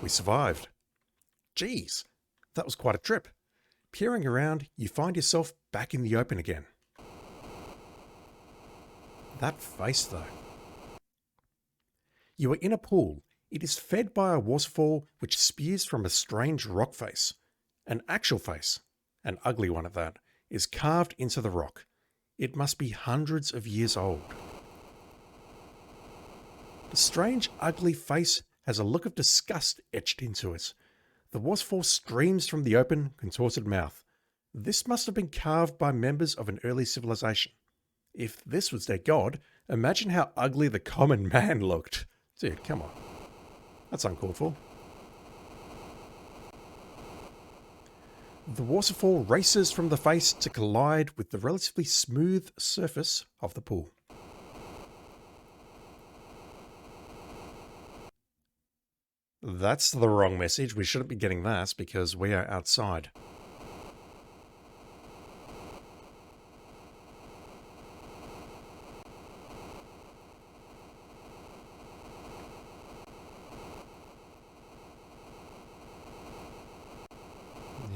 We survived. Geez, that was quite a trip. Peering around, you find yourself back in the open again. That face, though. You are in a pool. It is fed by a waterfall which spews from a strange rock face. An actual face, an ugly one at that, is carved into the rock. It must be hundreds of years old. The strange, ugly face has a look of disgust etched into it. The waterfall streams from the open, contorted mouth. This must have been carved by members of an early civilization. If this was their god, imagine how ugly the common man looked. Dude, come on. That's uncalled for. The waterfall races from the face to collide with the relatively smooth surface of the pool. That's the wrong message. We shouldn't be getting that because we are outside.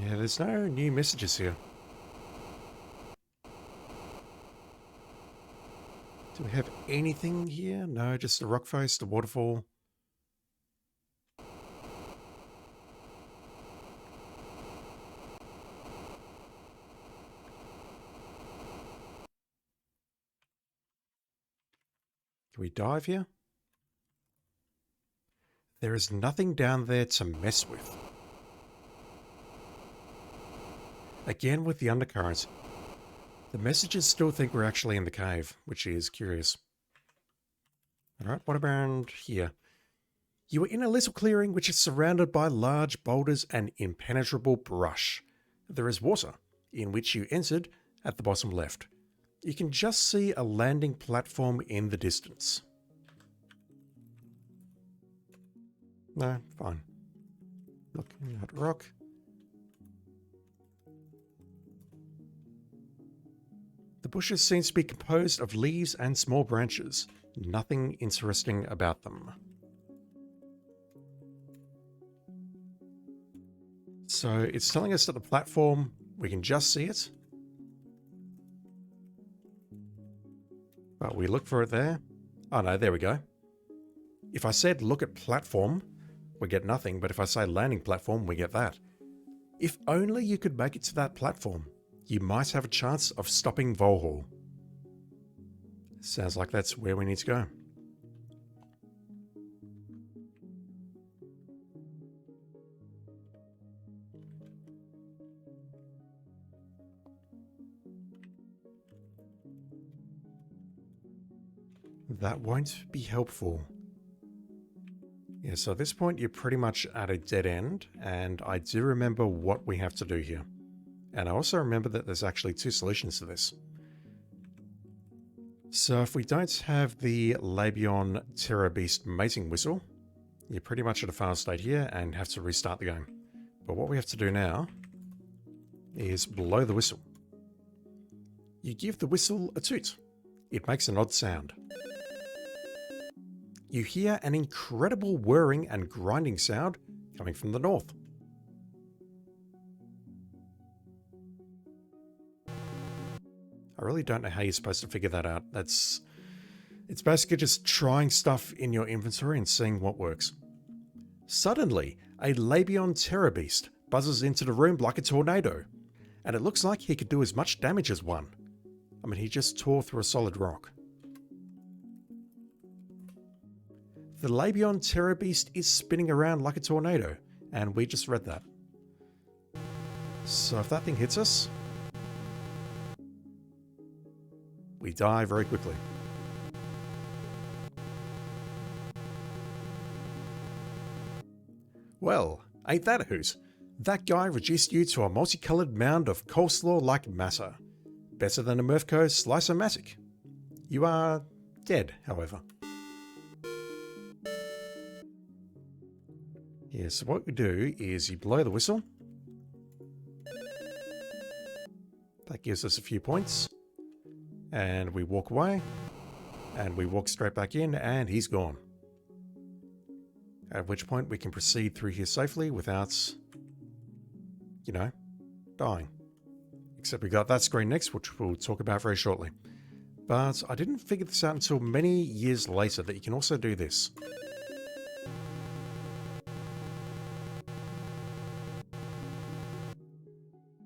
Yeah, there's no new messages here. Do we have anything here? No, just the rock face, the waterfall. Can we dive here? There is nothing down there to mess with. Again with the undercurrents. The messages still think we're actually in the cave, which is curious. Alright, what about here? You are in a little clearing which is surrounded by large boulders and impenetrable brush. There is water, in which you entered at the bottom left. You can just see a landing platform in the distance. No, fine. Looking at rock. The bushes seem to be composed of leaves and small branches. Nothing interesting about them. So it's telling us that the platform, we can just see it. But we look for it there. Oh no, there we go. If I said look at platform, we get nothing, but if I say landing platform, we get that. If only you could make it to that platform, you might have a chance of stopping Vohaul. Sounds like that's where we need to go. That won't be helpful. Yeah, so at this point you're pretty much at a dead end, and I do remember what we have to do here. And I also remember that there's actually two solutions to this. So if we don't have the Labion Terror Beast mating whistle, you're pretty much at a failed state here and have to restart the game. But what we have to do now is blow the whistle. You give the whistle a toot. It makes an odd sound. You hear an incredible whirring and grinding sound coming from the north. I really don't know how you're supposed to figure that out. It's basically just trying stuff in your inventory and seeing what works. Suddenly, a Labion Terror Beast buzzes into the room like a tornado, and it looks like he could do as much damage as one. I mean, he just tore through a solid rock. The Labion Terror Beast is spinning around like a tornado, and we just read that. So if that thing hits us, we die very quickly. Well, ain't that a hoot? That guy reduced you to a multicolored mound of coleslaw-like matter. Better than a Murphco Slice-O-Matic. You are dead, however. Yeah, so what we do is you blow the whistle. That gives us a few points. And we walk away. And we walk straight back in, and he's gone. At which point we can proceed through here safely without, you know, dying. Except we got that screen next, which we'll talk about very shortly. But I didn't figure this out until many years later that you can also do this.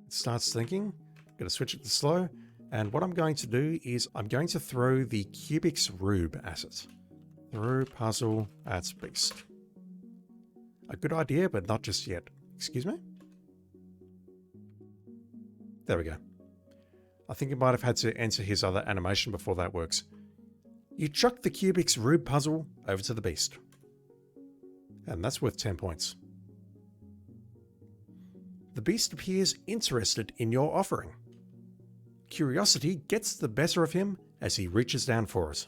It starts thinking, gonna switch it to slow, and what I'm going to do is I'm going to throw the Cubics Rube at it. Throw puzzle at beast. A good idea, but not just yet. Excuse me? There we go. I think he might have had to enter his other animation before that works. You chuck the Cubics Rube puzzle over to the beast. And that's worth 10 points. The beast appears interested in your offering. Curiosity gets the better of him as he reaches down for it.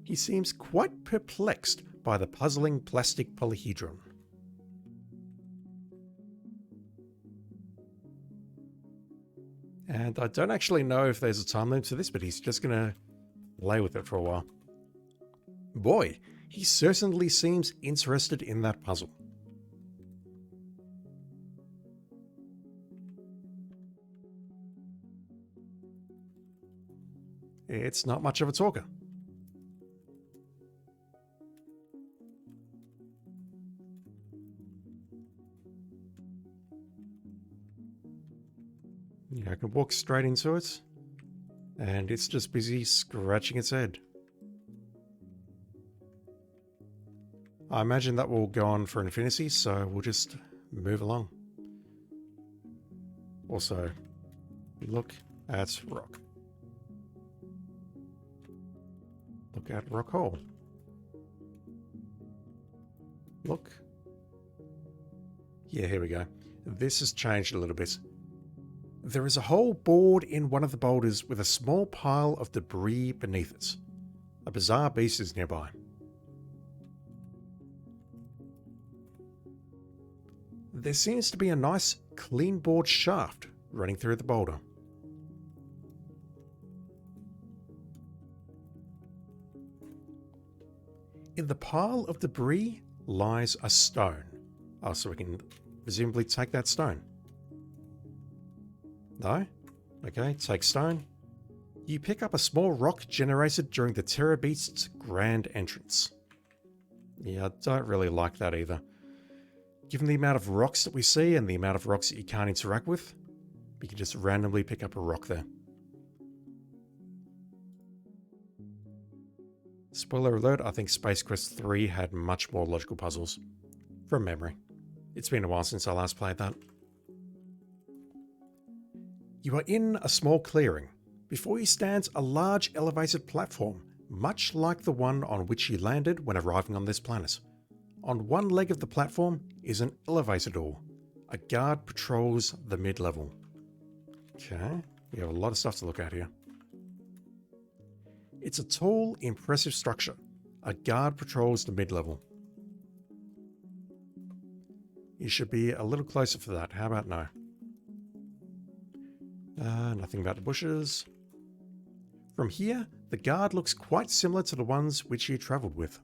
He seems quite perplexed by the puzzling plastic polyhedron. And I don't actually know if there's a time limit to this, but he's just going to play with it for a while. Boy, he certainly seems interested in that puzzle. It's not much of a talker. Yeah, I can walk straight into it, and it's just busy scratching its head. I imagine that will go on for infinity, so we'll just move along. Also, look at rock. Look at rock hole. Look. Yeah, here we go. This has changed a little bit. There is a hole bored in one of the boulders with a small pile of debris beneath it. A bizarre beast is nearby. There seems to be a nice, clean bored shaft running through the boulder. In the pile of debris lies a stone. Oh, so we can presumably take that stone. No? Okay, take stone. You pick up a small rock generated during the Terror Beast's grand entrance. Yeah, I don't really like that either. Given the amount of rocks that we see and the amount of rocks that you can't interact with, you can just randomly pick up a rock there. Spoiler alert, I think Space Quest 3 had much more logical puzzles. From memory. It's been a while since I last played that. You are in a small clearing. Before you stands a large elevated platform, much like the one on which you landed when arriving on this planet. On one leg of the platform is an elevator door. A guard patrols the mid-level. Okay, we have a lot of stuff to look at here. It's a tall, impressive structure. A guard patrols the mid-level. You should be a little closer for that. How about no? Nothing about the bushes. From here, the guard looks quite similar to the ones which you travelled with.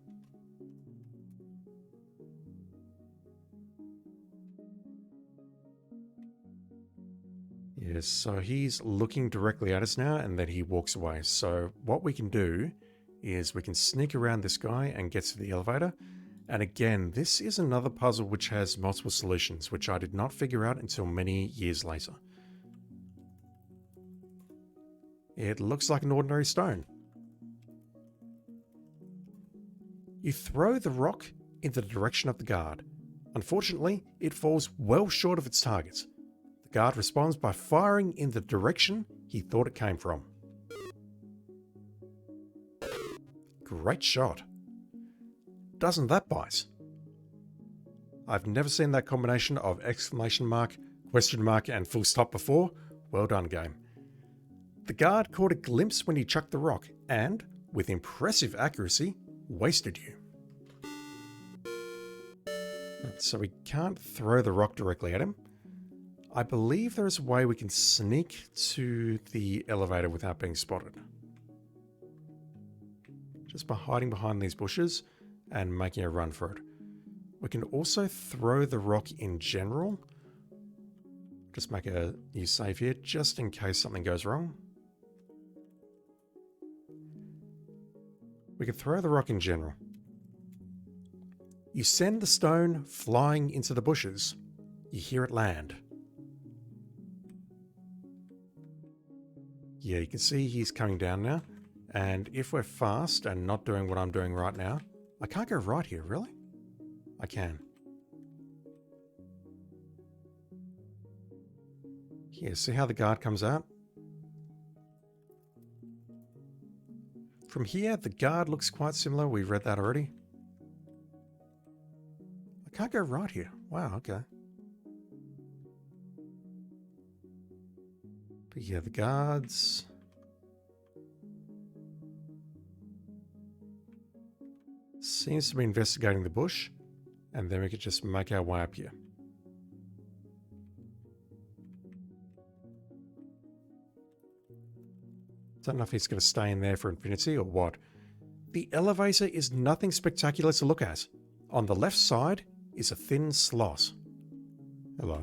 Yes, so he's looking directly at us now, and then he walks away. So what we can do is we can sneak around this guy and get to the elevator. And again, this is another puzzle which has multiple solutions, which I did not figure out until many years later. It looks like an ordinary stone. You throw the rock in the direction of the guard. Unfortunately, it falls well short of its target. The guard responds by firing in the direction he thought it came from. Great shot. Doesn't that bite? I've never seen that combination of exclamation mark, question mark, and full stop before. Well done, game. The guard caught a glimpse when he chucked the rock and, with impressive accuracy, wasted you. So we can't throw the rock directly at him. I believe there is a way we can sneak to the elevator without being spotted. just by hiding behind these bushes and making a run for it. We can also throw the rock in general. Just make a new save here, just in case something goes wrong. We can throw the rock in general. You send the stone flying into the bushes. You hear it land. Yeah, you can see he's coming down now. And if we're fast and not doing what I'm doing right now, I can't go right here, really? I can. Yeah, see how the guard comes out? From here, the guard looks quite similar. We read that already. I can't go right here. Wow, okay. But yeah, the guards... seems to be investigating the bush, and then we could just make our way up here. Don't know if he's going to stay in there for infinity or what. The elevator is nothing spectacular to look at. On the left side is a thin slot. Hello?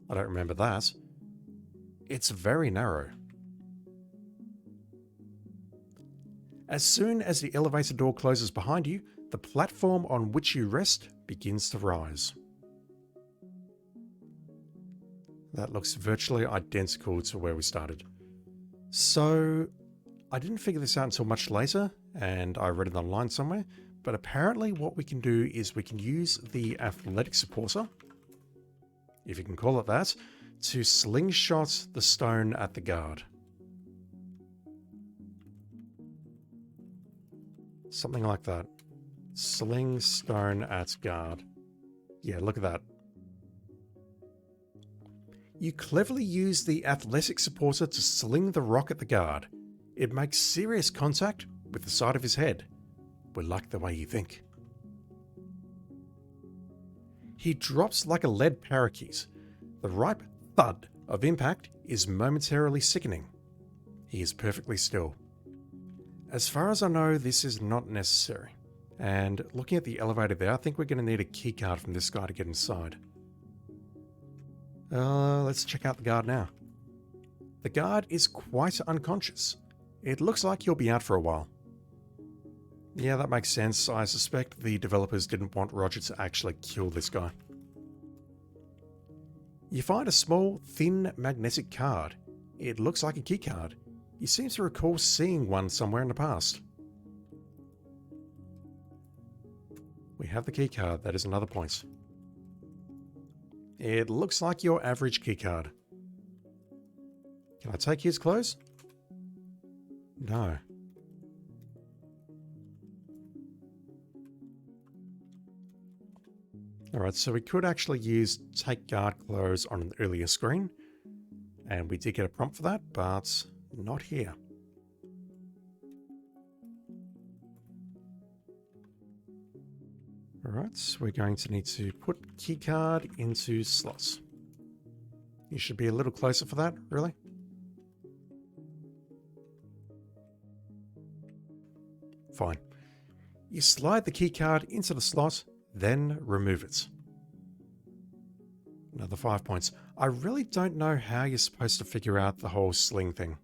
I don't remember that. It's very narrow. As soon as the elevator door closes behind you, the platform on which you rest begins to rise. That looks virtually identical to where we started. So, I didn't figure this out until much later, and I read it online somewhere, but apparently what we can do is we can use the athletic supporter, if you can call it that, to slingshot the stone at the guard. Something like that. Sling stone at guard. Yeah, look at that. You cleverly use the athletic supporter to sling the rock at the guard. It makes serious contact with the side of his head. We like the way you think. He drops like a lead parakeet. The ripe thud of impact is momentarily sickening. He is perfectly still. As far as I know, this is not necessary. And looking at the elevator there, I think we're going to need a keycard from this guy to get inside. Let's check out the guard now. The guard is quite unconscious. It looks like he'll be out for a while. Yeah, that makes sense. I suspect the developers didn't want Roger to actually kill this guy. You find a small, thin, magnetic card. It looks like a keycard. You seem to recall seeing one somewhere in the past. We have the keycard. That is another point. It looks like your average keycard. Can I take his clothes? No. Alright, so we could actually use take guard clothes on an earlier screen. And we did get a prompt for that, but not here. Alright, so we're going to need to put keycard into slots. You should be a little closer for that, really. Fine. You slide the keycard into the slot, then remove it. Another 5 points. I really don't know how you're supposed to figure out the whole sling thing.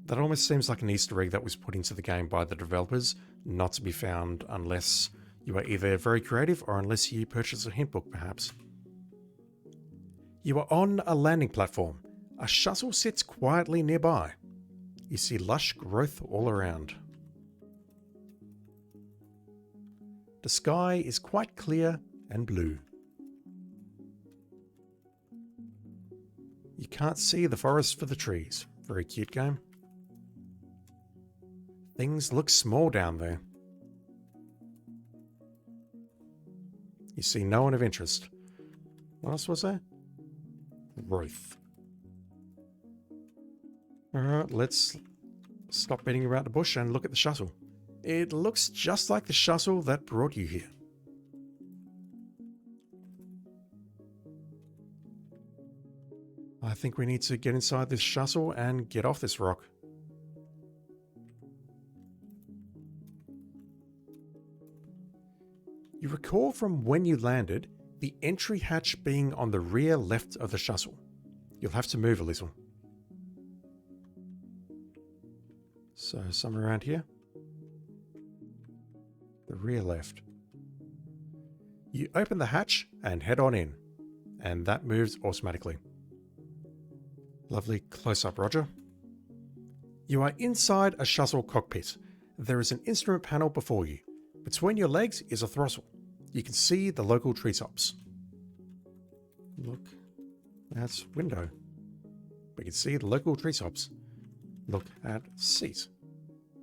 That almost seems like an Easter egg that was put into the game by the developers, not to be found unless you are either very creative or unless you purchase a hint book, perhaps. You are on a landing platform. A shuttle sits quietly nearby. You see lush growth all around. The sky is quite clear and blue. You can't see the forest for the trees. Very cute game. Things look small down there. You see no one of interest. What else was there? Growth. Alright, let's stop beating around the bush and look at the shuttle. It looks just like the shuttle that brought you here. I think we need to get inside this shuttle and get off this rock. recall from when you landed, the entry hatch being on the rear left of the shuttle. You'll have to move a little. So somewhere around here. The rear left. You open the hatch and head on in, and that moves automatically. Lovely close-up, Roger. You are inside a shuttle cockpit. There is an instrument panel before you. Between your legs is a throttle. You can see the local treetops. Look, that's window. We can see the local treetops. Look at seat.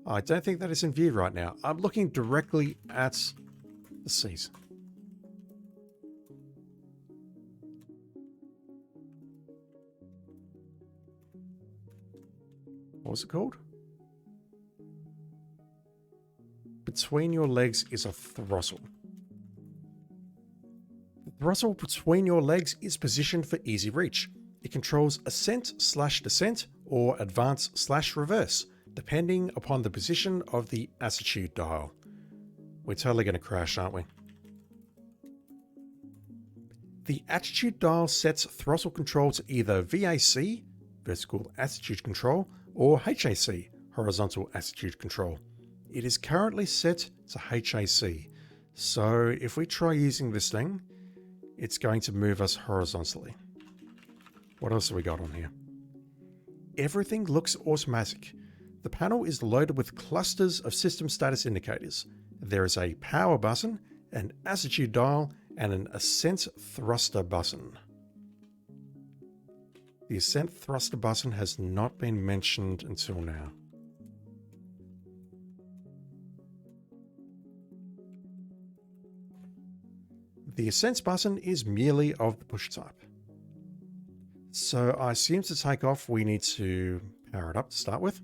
I don't think that is in view right now. I'm looking directly at the seat. What was it called? Between your legs is a throttle. The throttle between your legs is positioned for easy reach. It controls ascent/descent or advance/reverse, depending upon the position of the attitude dial. We're totally going to crash, aren't we? The attitude dial sets throttle control to either VAC, vertical attitude control, or HAC, horizontal attitude control. It is currently set to HAC, so if we try using this thing, it's going to move us horizontally. What else have we got on here? Everything looks automatic. The panel is loaded with clusters of system status indicators. There is a power button, an attitude dial, and an ascent thruster button. The ascent thruster button has not been mentioned until now. The ascent button is merely of the push type. So I assume to take off we need to power it up to start with.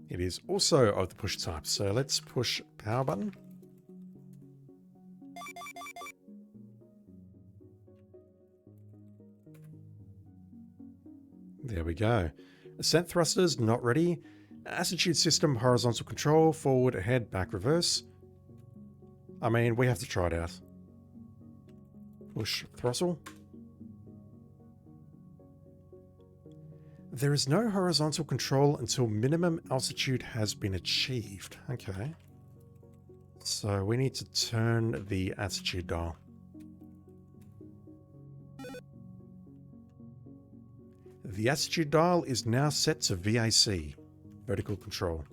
It is also of the push type, so let's push power button. There we go. Ascent thrusters not ready. Attitude system horizontal control, forward, ahead, back, reverse. I mean, we have to try it out. Push throttle. There is no horizontal control until minimum altitude has been achieved. Okay. So we need to turn the attitude dial. The attitude dial is now set to VAC, vertical control.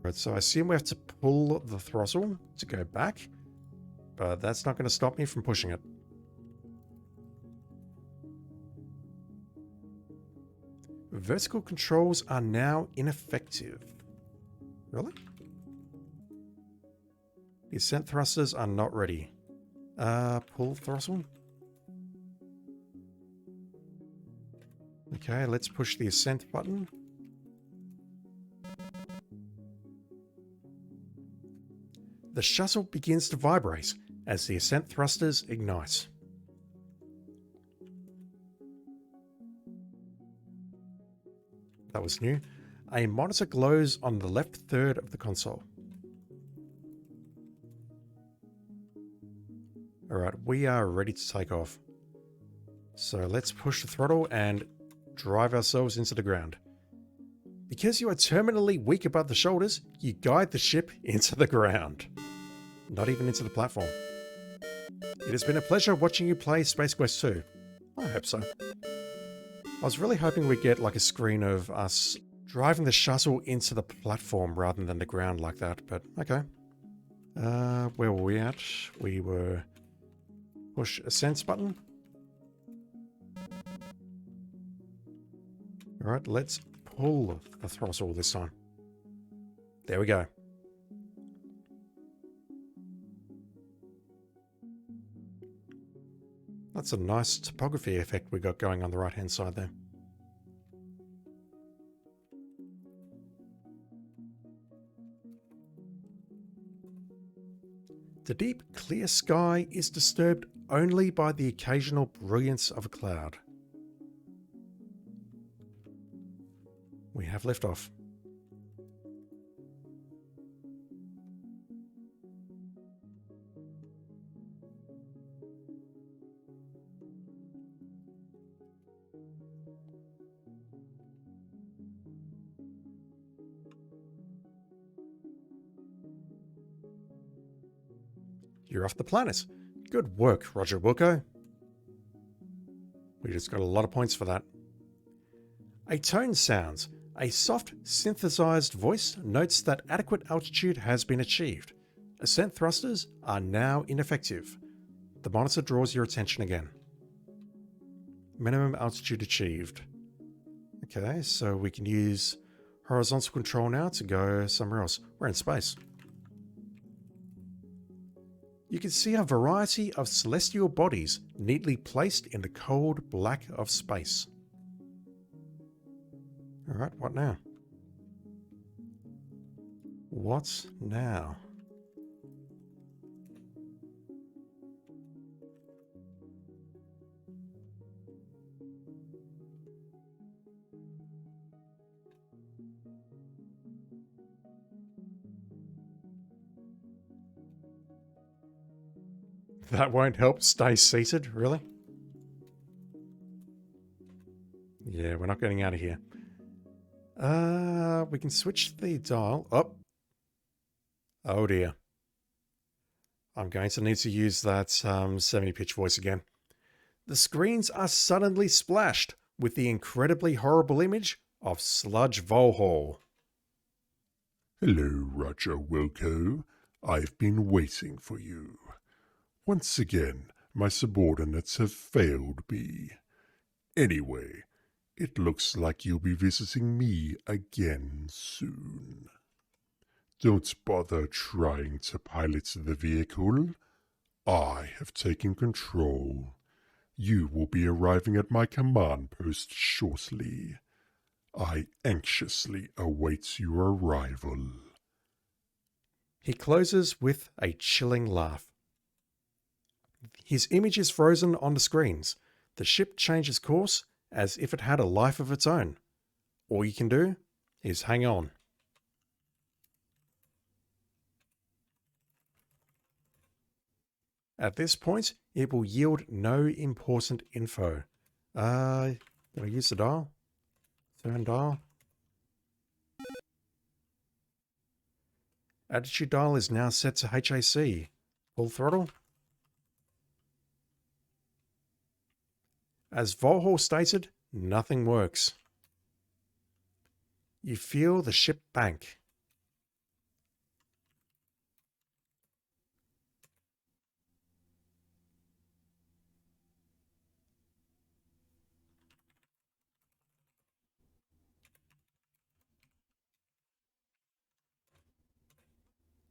Right, so I assume we have to pull the throttle to go back, but that's not going to stop me from pushing it. Vertical controls are now ineffective. Really? The ascent thrusters are not ready. Pull throttle. Okay, let's push the ascent button. The shuttle begins to vibrate as the ascent thrusters ignite. That was new. A monitor glows on the left third of the console. Alright, we are ready to take off. So let's push the throttle and drive ourselves into the ground. Because you are terminally weak above the shoulders, you guide the ship into the ground. Not even into the platform. It has been a pleasure watching you play Space Quest 2. I hope so. I was really hoping we'd get like a screen of us driving the shuttle into the platform rather than the ground like that, but okay. Where were we at? We were... Push ascent button. Alright, let's pull the throttle this time. There we go. That's a nice topography effect we got going on the right hand side there. The deep, clear sky is disturbed only by the occasional brilliance of a cloud. We have liftoff. You're off the planet. Good work, Roger Wilco. We just got a lot of points for that. A tone sounds. A soft, synthesized voice notes that adequate altitude has been achieved. Ascent thrusters are now ineffective. The monitor draws your attention again. Minimum altitude achieved. Okay, so we can use horizontal control now to go somewhere else. We're in space. You can see a variety of celestial bodies neatly placed in the cold black of space. Alright, what now? What now? That won't help stay seated, really? Yeah, we're not getting out of here. We can switch the dial. Oh. Oh dear. I'm going to need to use that semi-pitch voice again. The screens are suddenly splashed with the incredibly horrible image of Sludge Vohaul. Hello, Roger Wilco. I've been waiting for you. Once again, my subordinates have failed me. Anyway, it looks like you'll be visiting me again soon. Don't bother trying to pilot the vehicle. I have taken control. You will be arriving at my command post shortly. I anxiously await your arrival. He closes with a chilling laugh. His image is frozen on the screens. The ship changes course as if it had a life of its own. All you can do is hang on. At this point, it will yield no important info. Can I use the dial? Turn dial. Attitude dial is now set to HAC. Full throttle. As Vohaul stated, nothing works. You feel the ship bank.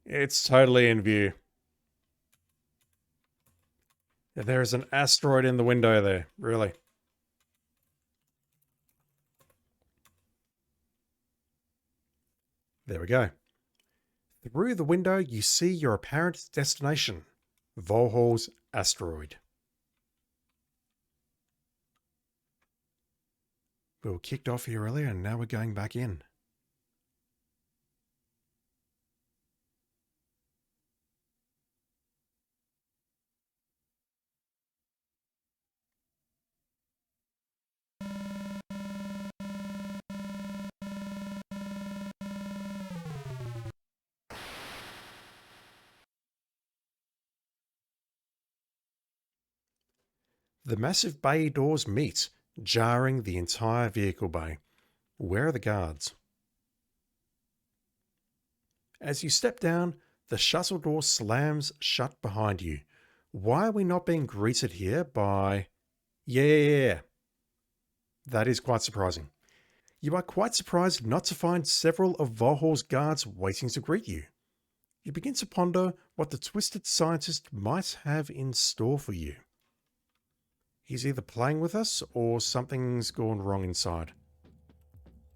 It's totally in view. There is an asteroid in the window there, really. There we go. Through the window, you see your apparent destination, Vohaul's asteroid. We were kicked off here earlier and now we're going back in. The massive bay doors meet, jarring the entire vehicle bay. Where are the guards? As you step down, the shuttle door slams shut behind you. Why are we not being greeted here by... Yeah. That is quite surprising. You are quite surprised not to find several of Vohaul's guards waiting to greet you. You begin to ponder what the twisted scientist might have in store for you. He's either playing with us or something's gone wrong inside.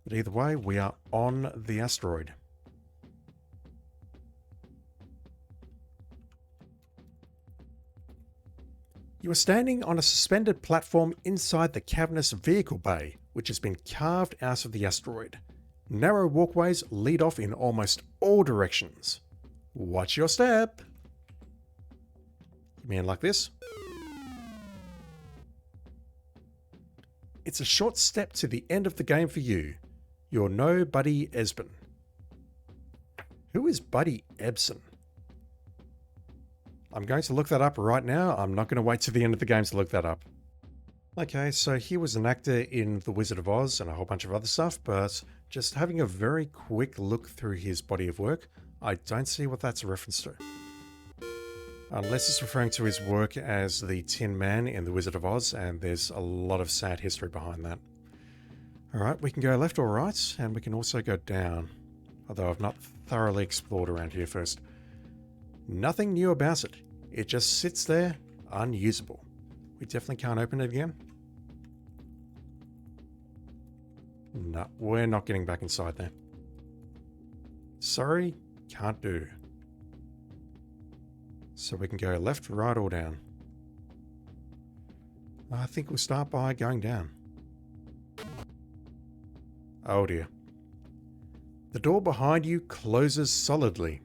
But either way, we are on the asteroid. You are standing on a suspended platform inside the cavernous vehicle bay, which has been carved out of the asteroid. Narrow walkways lead off in almost all directions. Watch your step. You mean like this? It's a short step to the end of the game for you. You're no Buddy Esben. Who is Buddy Ebsen? I'm going to look that up right now. I'm not going to wait to the end of the game to look that up. Okay, so he was an actor in The Wizard of Oz and a whole bunch of other stuff, but just having a very quick look through his body of work, I don't see what that's a reference to. Unless it's referring to his work as the Tin Man in The Wizard of Oz, and there's a lot of sad history behind that. Alright, we can go left or right, and we can also go down. Although I've not thoroughly explored around here first. Nothing new about it. It just sits there, unusable. We definitely can't open it again. No, we're not getting back inside there. Sorry, can't do. So we can go left, right, or down. I think we'll start by going down. Oh dear. The door behind you closes solidly.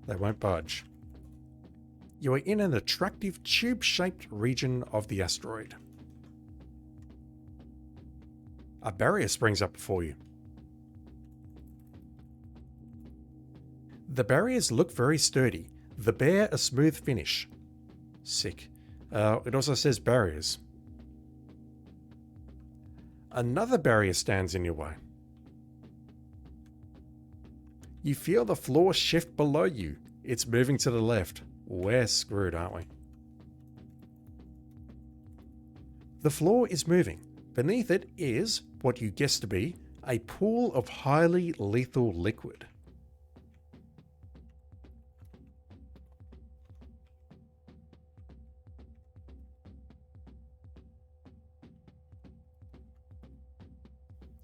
They won't budge. You are in an attractive tube-shaped region of the asteroid. A barrier springs up before you. The barriers look very sturdy. The bear a smooth finish. Sick. It also says barriers. Another barrier stands in your way. You feel the floor shift below you. It's moving to the left. We're screwed, aren't we? The floor is moving. Beneath it is, what you guessed to be, a pool of highly lethal liquid.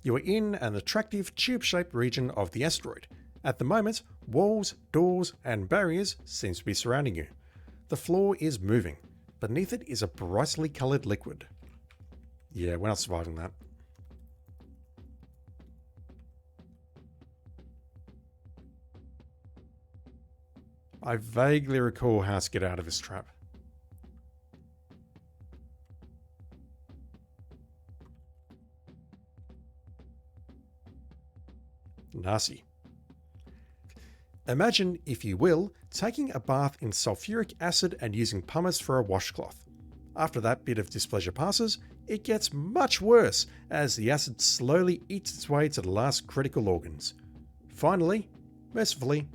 You are in an attractive tube-shaped region of the asteroid. At the moment, walls, doors, and barriers seem to be surrounding you. The floor is moving. Beneath it is a brightly coloured liquid. Yeah, we're not surviving that. I vaguely recall how to get out of this trap. Nasty. Imagine, if you will, taking a bath in sulfuric acid and using pumice for a washcloth. After that bit of displeasure passes, it gets much worse as the acid slowly eats its way to the last critical organs. Finally, mercifully,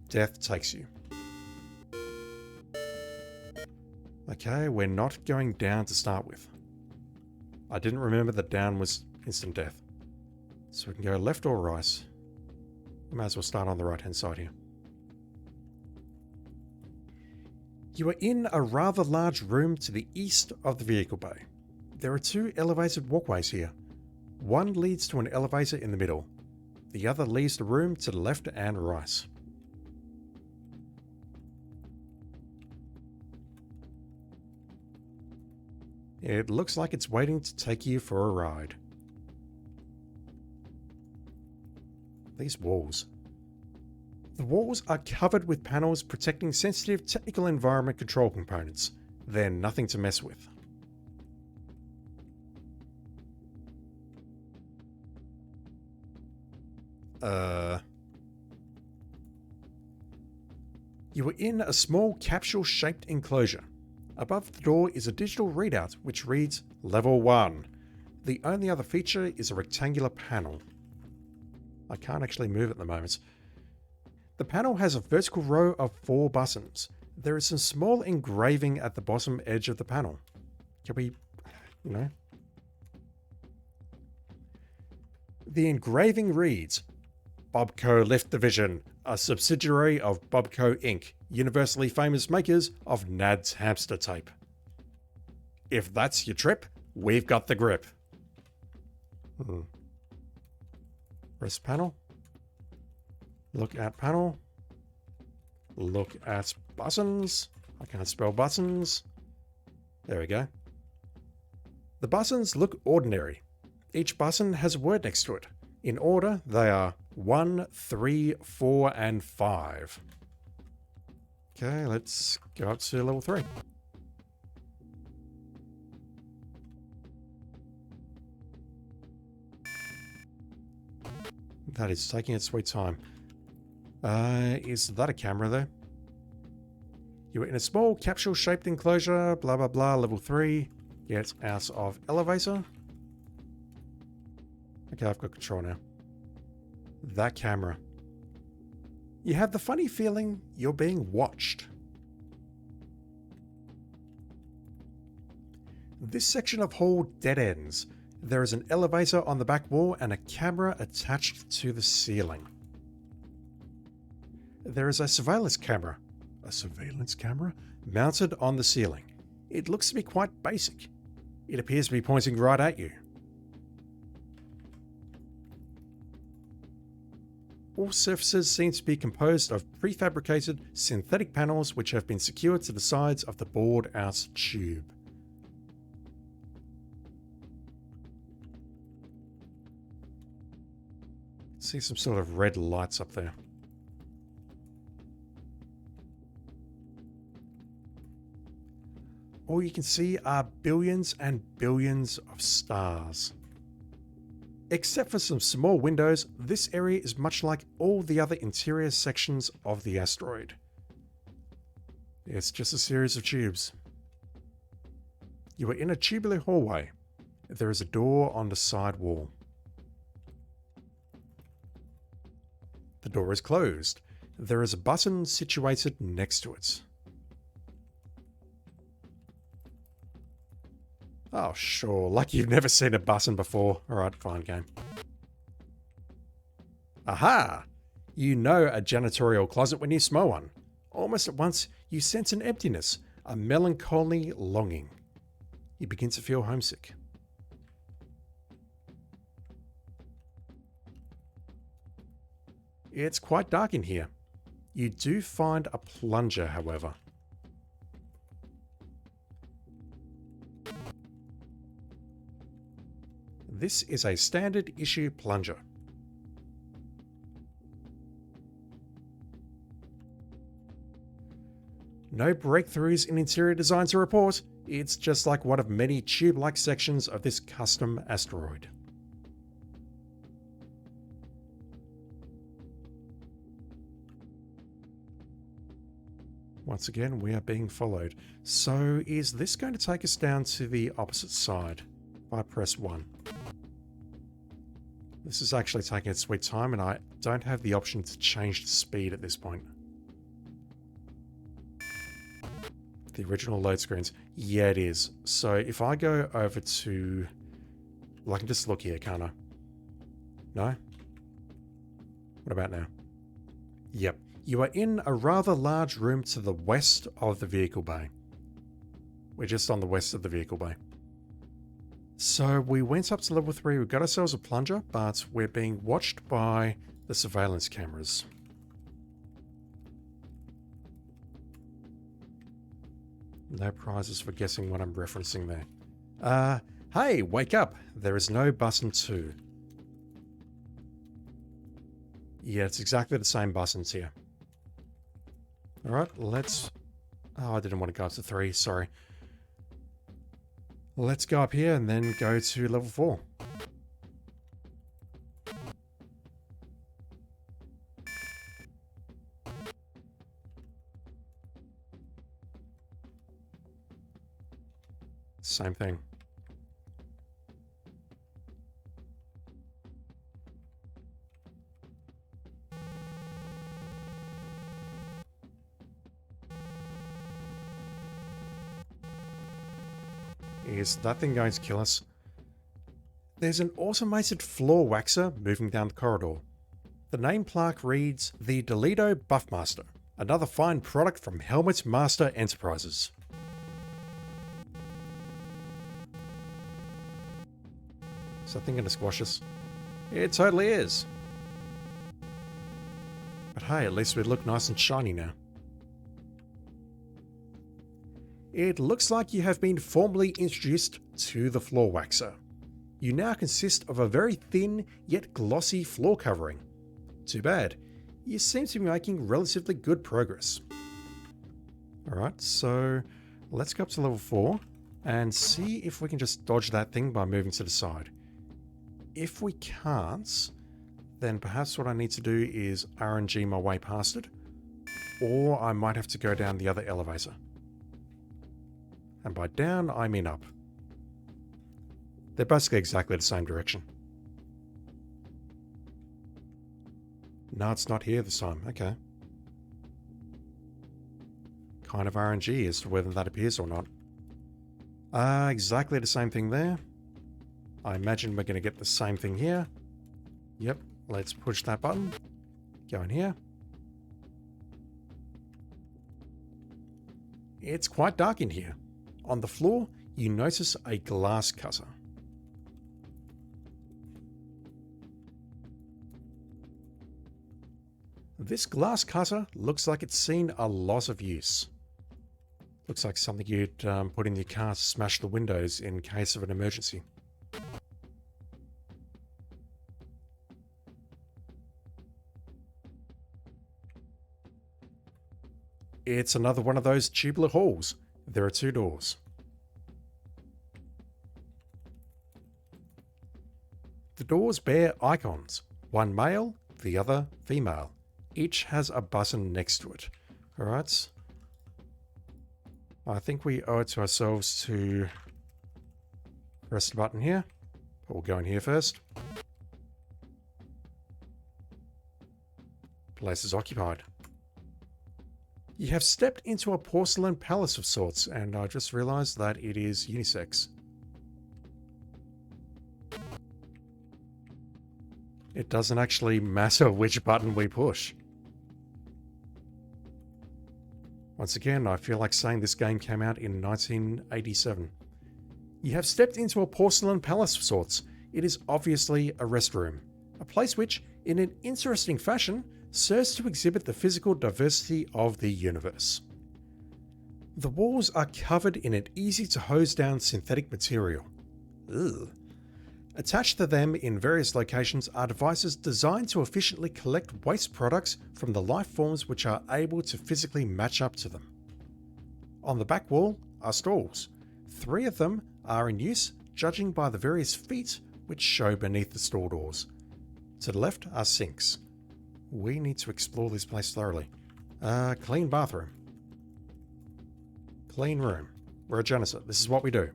death takes you. Okay, we're not going down to start with. I didn't remember that down was instant death. So we can go left or right. We might as well start on the right hand side here. You are in a rather large room to the east of the vehicle bay. There are two elevated walkways here. One leads to an elevator in the middle. The other leaves the room to the left and right. It looks like it's waiting to take you for a ride. These walls. The walls are covered with panels protecting sensitive technical environment control components. They're nothing to mess with. You are in a small capsule-shaped enclosure. Above the door is a digital readout which reads Level 1. The only other feature is a rectangular panel. I can't actually move at the moment. The panel has a vertical row of 4 buttons. There is some small engraving at the bottom edge of the panel. Can we, The engraving reads, Bobco Lift Division, a subsidiary of Bobco Inc., universally famous makers of Nad's hamster tape. If that's your trip, we've got the grip. Press panel. Look at panel. Look at buttons. I can't spell buttons. There we go. The buttons look ordinary. Each button has a word next to it. In order, they are 1, 3, 4, and 5. Okay, let's go up to level 3. That is taking its sweet time. Is that a camera there? You are in a small capsule-shaped enclosure, blah blah blah, level 3. Get out of elevator. Okay, I've got control now. That camera. You have the funny feeling you're being watched. This section of hall dead ends. There is an elevator on the back wall and a camera attached to the ceiling. There is a surveillance camera. A surveillance camera? Mounted on the ceiling. It looks to be quite basic. It appears to be pointing right at you. All surfaces seem to be composed of prefabricated synthetic panels which have been secured to the sides of the bored-out tube. See some sort of red lights up there. All you can see are billions and billions of stars. Except for some small windows, this area is much like all the other interior sections of the asteroid. It's just a series of tubes. You are in a tubular hallway. There is a door on the side wall. The door is closed. There is a button situated next to it. Oh, sure, like you've never seen a button before. Alright, fine game. Aha! You know a janitorial closet when you smell one. Almost at once, you sense an emptiness, a melancholy longing. You begin to feel homesick. It's quite dark in here. You do find a plunger, however. This is a standard issue plunger. No breakthroughs in interior design to report. It's just like one of many tube-like sections of this custom asteroid. Once again, we are being followed. So is this going to take us down to the opposite side? If I press 1. This is actually taking its sweet time, and I don't have the option to change the speed at this point. The original load screens. Yeah, it is. So if I go over to... Well, I can just look here, can't I? No? What about now? Yep. You are in a rather large room to the west of the vehicle bay. We're just on the west of the vehicle bay. So we went up to level 3, we got ourselves a plunger, but we're being watched by the surveillance cameras. No prizes for guessing what I'm referencing there. Hey, wake up! There is no button 2. Yeah, it's exactly the same buttons here. Alright, let's... Oh, I didn't want to go up to 3, sorry. Let's go up here and then go to level 4. Same thing. Is that thing going to kill us? There's an automated floor waxer moving down the corridor. The name plaque reads, The Delido Buffmaster, another fine product from Helmet Master Enterprises. Is that thing going to squash us? It totally is. But hey, at least we look nice and shiny now. It looks like you have been formally introduced to the floor waxer. You now consist of a very thin yet glossy floor covering. Too bad. You seem to be making relatively good progress. Alright, so let's go up to level 4 and see if we can just dodge that thing by moving to the side. If we can't, then perhaps what I need to do is RNG my way past it, or I might have to go down the other elevator. And by down, I mean up. They're basically exactly the same direction. No, it's not here this time. Okay. Kind of RNG as to whether that appears or not. Exactly the same thing there. I imagine we're going to get the same thing here. Yep, let's push that button. Go in here. It's quite dark in here. On the floor, you notice a glass cutter. This glass cutter looks like it's seen a lot of use. Looks like something you'd put in your car to smash the windows in case of an emergency. It's another one of those tubular halls. There are 2 doors. The doors bear icons, one male, the other female. Each has a button next to it. Alright. I think we owe it to ourselves to press the button here. But we'll go in here first. Place is occupied. You have stepped into a porcelain palace of sorts, and I just realized that it is unisex. It doesn't actually matter which button we push. Once again, I feel like saying this game came out in 1987. You have stepped into a porcelain palace of sorts. It is obviously a restroom. A place which, in an interesting fashion, serves to exhibit the physical diversity of the universe. The walls are covered in an easy-to-hose-down synthetic material. Ugh. Attached to them in various locations are devices designed to efficiently collect waste products from the life forms which are able to physically match up to them. On the back wall are stalls. 3 of them are in use, judging by the various feet which show beneath the stall doors. To the left are sinks. We need to explore this place thoroughly. Clean bathroom. Clean room. We're a janitor. This is what we do.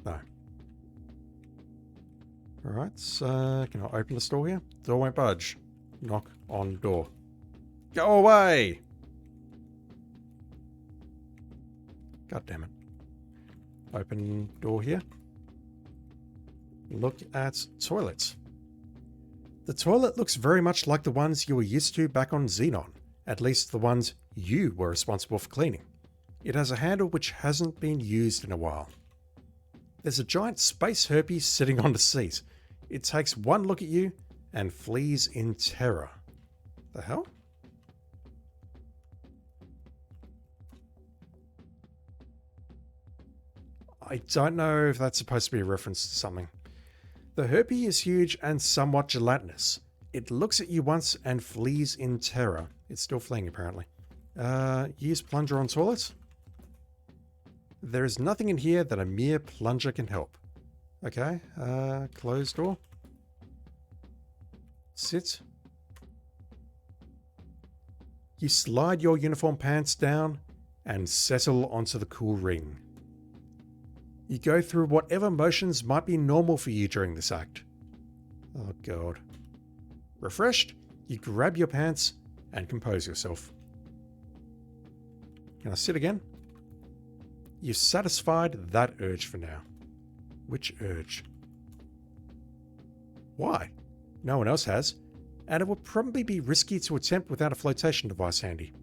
No. Alright, can I open the store here? Door won't budge. Knock on door. Go away! God damn it. Open door here. Look at toilets. The toilet looks very much like the ones you were used to back on Xenon, at least the ones you were responsible for cleaning. It has a handle which hasn't been used in a while. There's a giant space herpes sitting on the seat. It takes one look at you and flees in terror. The hell? I don't know if that's supposed to be a reference to something. The herpy is huge and somewhat gelatinous. It looks at you once and flees in terror. It's still fleeing apparently. Use plunger on toilet. There is nothing in here that a mere plunger can help. Okay, close door. Sit. You slide your uniform pants down and settle onto the cool ring. You go through whatever motions might be normal for you during this act. Oh god. Refreshed, you grab your pants and compose yourself. Can I sit again? You've satisfied that urge for now. Which urge? Why? No one else has, and it would probably be risky to attempt without a flotation device handy.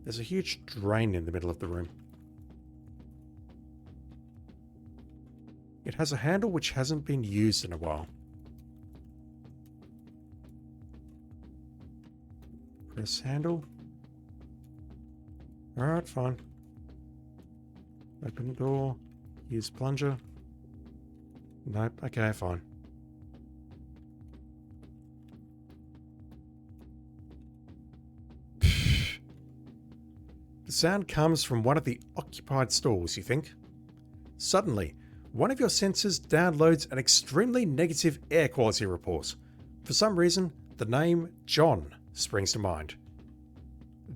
There's a huge drain in the middle of the room. It has a handle which hasn't been used in a while. Press handle. Alright, fine. Open door. Use plunger. Nope. Okay, fine. The sound comes from one of the occupied stalls, you think? Suddenly, one of your sensors downloads an extremely negative air quality report. For some reason, the name John springs to mind.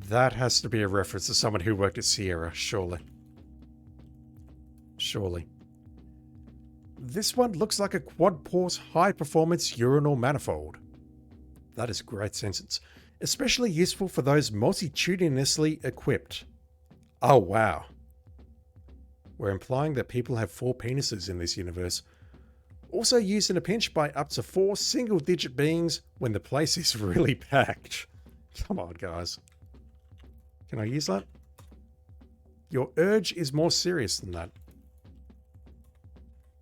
That has to be a reference to someone who worked at Sierra, surely. Surely. This one looks like a quad-port high-performance urinal manifold. That is a great sentence, especially useful for those multitudinously equipped. Oh wow. We're implying that people have 4 penises in this universe. Also used in a pinch by up to 4 single-digit beings when the place is really packed. Come on, guys. Can I use that? Your urge is more serious than that.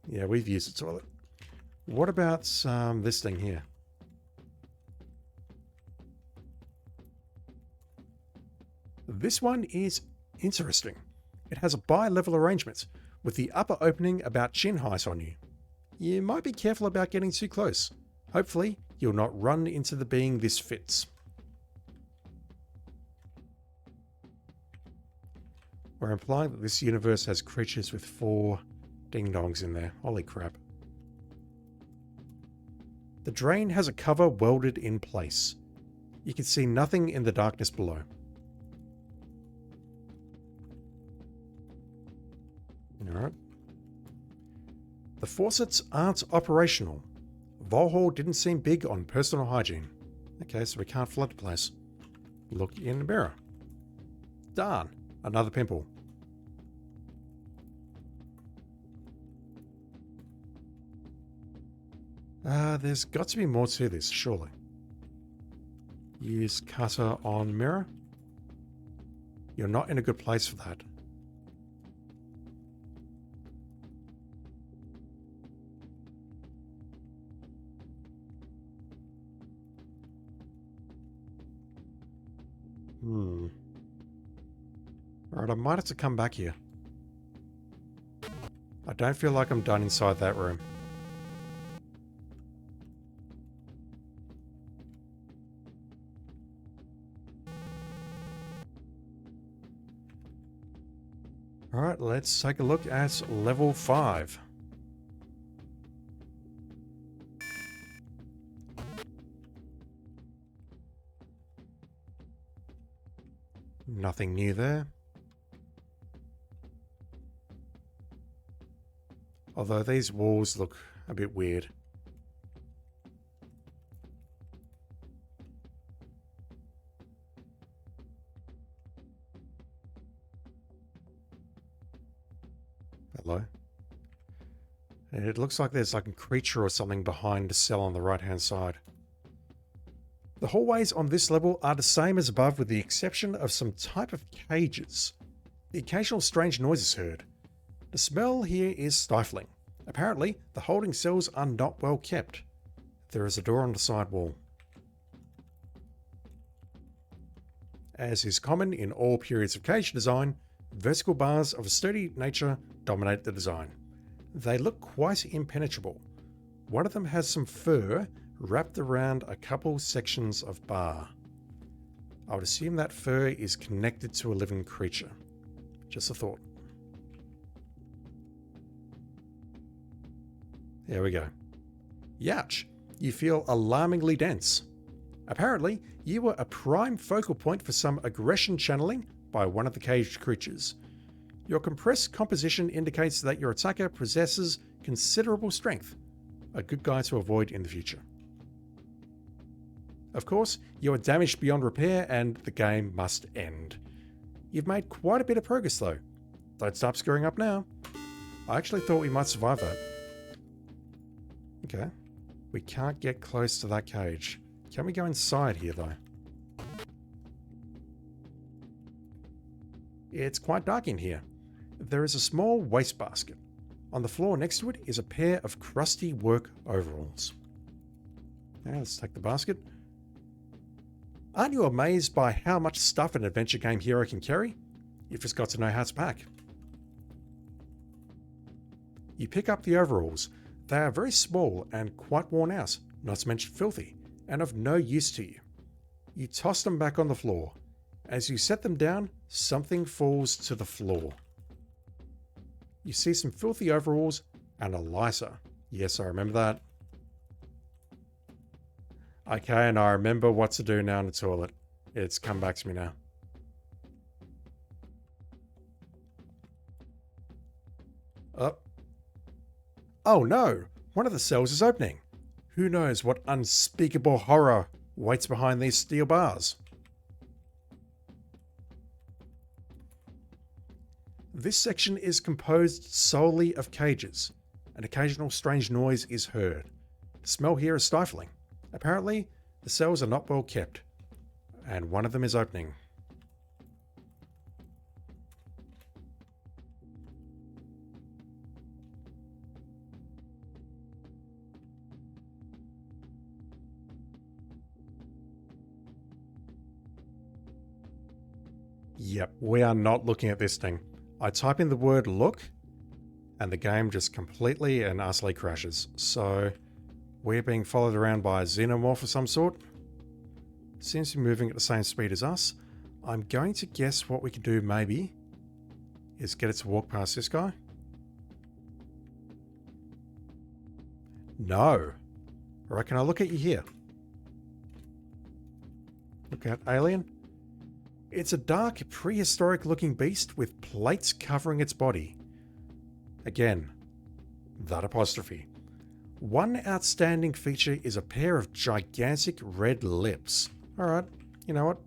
Yeah, we've used the toilet. What about this thing here? This one is interesting. It has a bi-level arrangement, with the upper opening about chin height on you. You might be careful about getting too close. Hopefully, you'll not run into the being this fits. We're implying that this universe has creatures with 4 ding-dongs in there. Holy crap. The drain has a cover welded in place. You can see nothing in the darkness below. Alright. The faucets aren't operational. Vohaul didn't seem big on personal hygiene. Okay, so we can't flood the place. Look in the mirror. Darn, another pimple. There's got to be more to this, surely. Use cutter on mirror. You're not in a good place for that. Alright, I might have to come back here. I don't feel like I'm done inside that room. Alright, let's take a look at level 5. Nothing new there. Although these walls look a bit weird. Hello? It looks like there's like a creature or something behind the cell on the right hand side. The hallways on this level are the same as above with the exception of some type of cages. The occasional strange noise is heard. The smell here is stifling. Apparently, the holding cells are not well kept. There is a door on the side wall. As is common in all periods of cage design, vertical bars of a sturdy nature dominate the design. They look quite impenetrable. One of them has some fur wrapped around a couple sections of bar. I would assume that fur is connected to a living creature. Just a thought. There we go. Youch! You feel alarmingly dense. Apparently, you were a prime focal point for some aggression channeling by one of the caged creatures. Your compressed composition indicates that your attacker possesses considerable strength, a good guy to avoid in the future. Of course, you are damaged beyond repair and the game must end. You've made quite a bit of progress though. Don't stop screwing up now. I actually thought we might survive that. Okay. We can't get close to that cage. Can we go inside here though? It's quite dark in here. There is a small wastebasket. On the floor next to it is a pair of crusty work overalls. Now let's take the basket. Aren't you amazed by how much stuff an adventure game hero can carry? You've just got to know how to pack. You pick up the overalls. They are very small and quite worn out, not to mention filthy, and of no use to you. You toss them back on the floor. As you set them down, something falls to the floor. You see some filthy overalls and a lighter. Yes, I remember that. Okay, and I remember what to do now in the toilet. It's come back to me now. Oh no! One of the cells is opening. Who knows what unspeakable horror waits behind these steel bars? This section is composed solely of cages. An occasional strange noise is heard. The smell here is stifling. Apparently, the cells are not well kept, and one of them is opening. Yep, we are not looking at this thing. I type in the word look, and the game just completely and utterly crashes. So, we're being followed around by a xenomorph of some sort. Seems to be moving at the same speed as us. I'm going to guess what we can do maybe is get it to walk past this guy. No. Alright, can I look at you here? Look at alien. It's a dark, prehistoric looking beast with plates covering its body. Again, that apostrophe. One outstanding feature is a pair of gigantic red lips. Alright, you know what?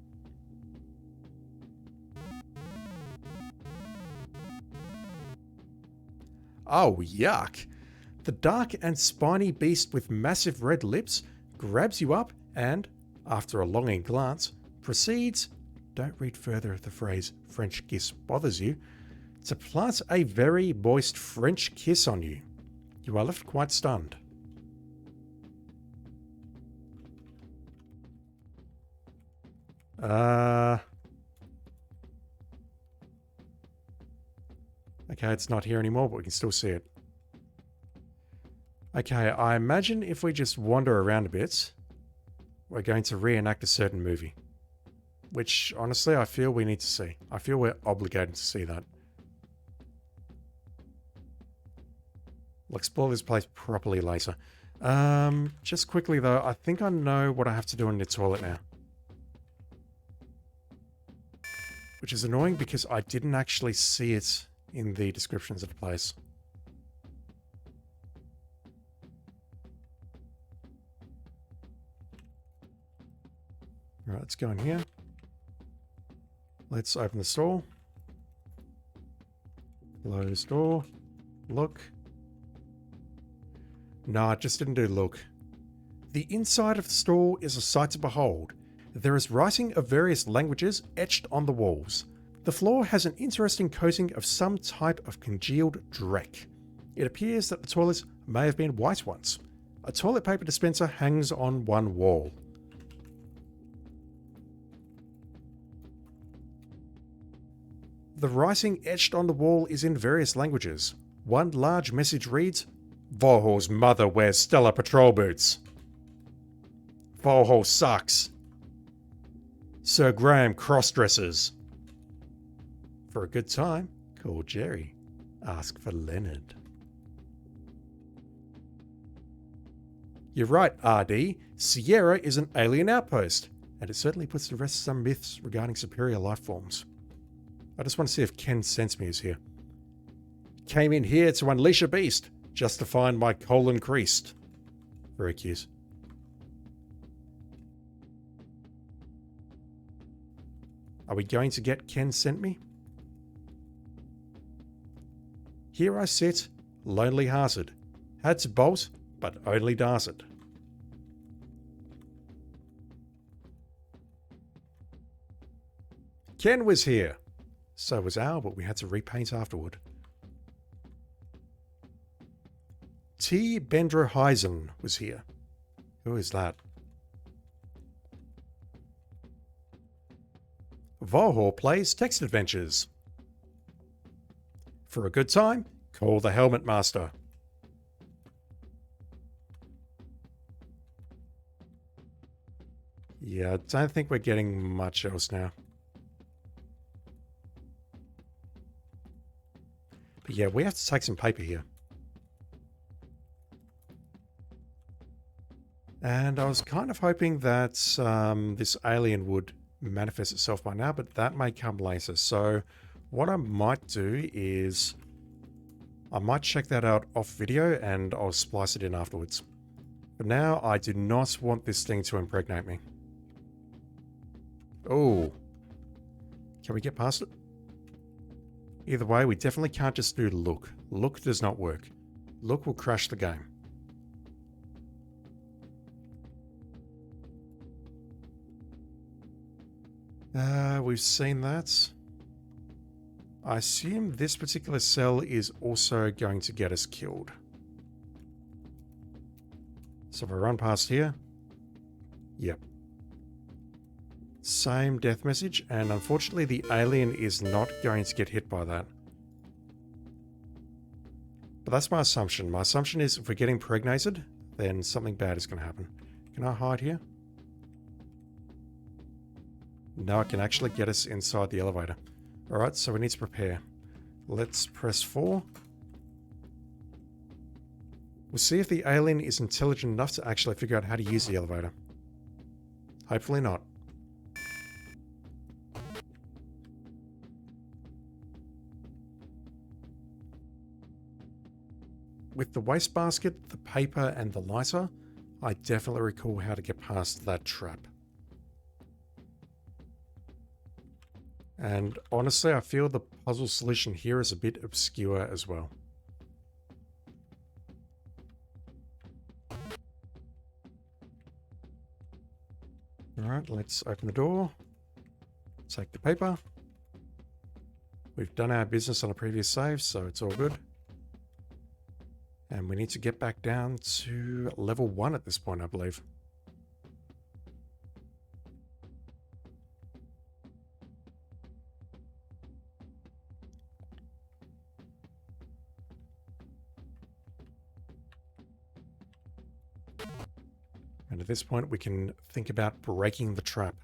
Oh, yuck. The dark and spiny beast with massive red lips grabs you up and, after a longing glance, proceeds, don't read further if the phrase French kiss bothers you, to plant a very moist French kiss on you. You are left quite stunned. Okay, it's not here anymore, but we can still see it. Okay, I imagine if we just wander around a bit, we're going to reenact a certain movie. Which, honestly, I feel we need to see. I feel we're obligated to see that. We'll explore this place properly later. Just quickly though, I think I know what I have to do in the toilet now. Which is annoying because I didn't actually see it in the descriptions of the place. Alright, let's go in here. Let's open the store. Close door. Look. No, it just didn't do look. The inside of the store is a sight to behold. There is writing of various languages etched on the walls. The floor has an interesting coating of some type of congealed dreck. It appears that the toilets may have been white once. A toilet paper dispenser hangs on one wall. The writing etched on the wall is in various languages. One large message reads, Vohaul's mother wears Stellar Patrol boots. Vohaul sucks. Sir Graham cross-dresses. For a good time, call Jerry. Ask for Leonard. You're right, RD. Sierra is an alien outpost, and it certainly puts to rest some myths regarding superior life forms. I just want to see if Ken Sense Me is here. Came in here to unleash a beast, just to find my colon creased. Very cute. Are we going to get Ken Sent Me? Here I sit, lonely-hearted. Had to bolt, but only darted. Ken was here. So was Al, but we had to repaint afterward. T. Bendroheisen was here. Who is that? Vohaul plays text adventures. For a good time, call the Helmet Master. Yeah, I don't think we're getting much else now. But yeah, we have to take some paper here. And I was kind of hoping that this alien would manifest itself by now, but that may come later. So what I might do is I might check that out off video and I'll splice it in afterwards. For now, I do not want this thing to impregnate me. Oh. Can we get past it? Either way, we definitely can't just do look. Look does not work. Look will crash the game. We've seen that. I assume this particular cell is also going to get us killed. So if I run past here, yep. Same death message, and unfortunately the alien is not going to get hit by that. But that's my assumption. My assumption is if we're getting impregnated, then something bad is going to happen. Can I hide here? No, it can actually get us inside the elevator. Alright, so we need to prepare. Let's press 4. We'll see if the alien is intelligent enough to actually figure out how to use the elevator. Hopefully not. With the wastebasket, the paper, and the lighter, I definitely recall how to get past that trap. And honestly, I feel the puzzle solution here is a bit obscure as well. Alright, let's open the door. Take the paper. We've done our business on a previous save, so it's all good. And we need to get back down to level 1 at this point, I believe. And at this point, we can think about breaking the trap.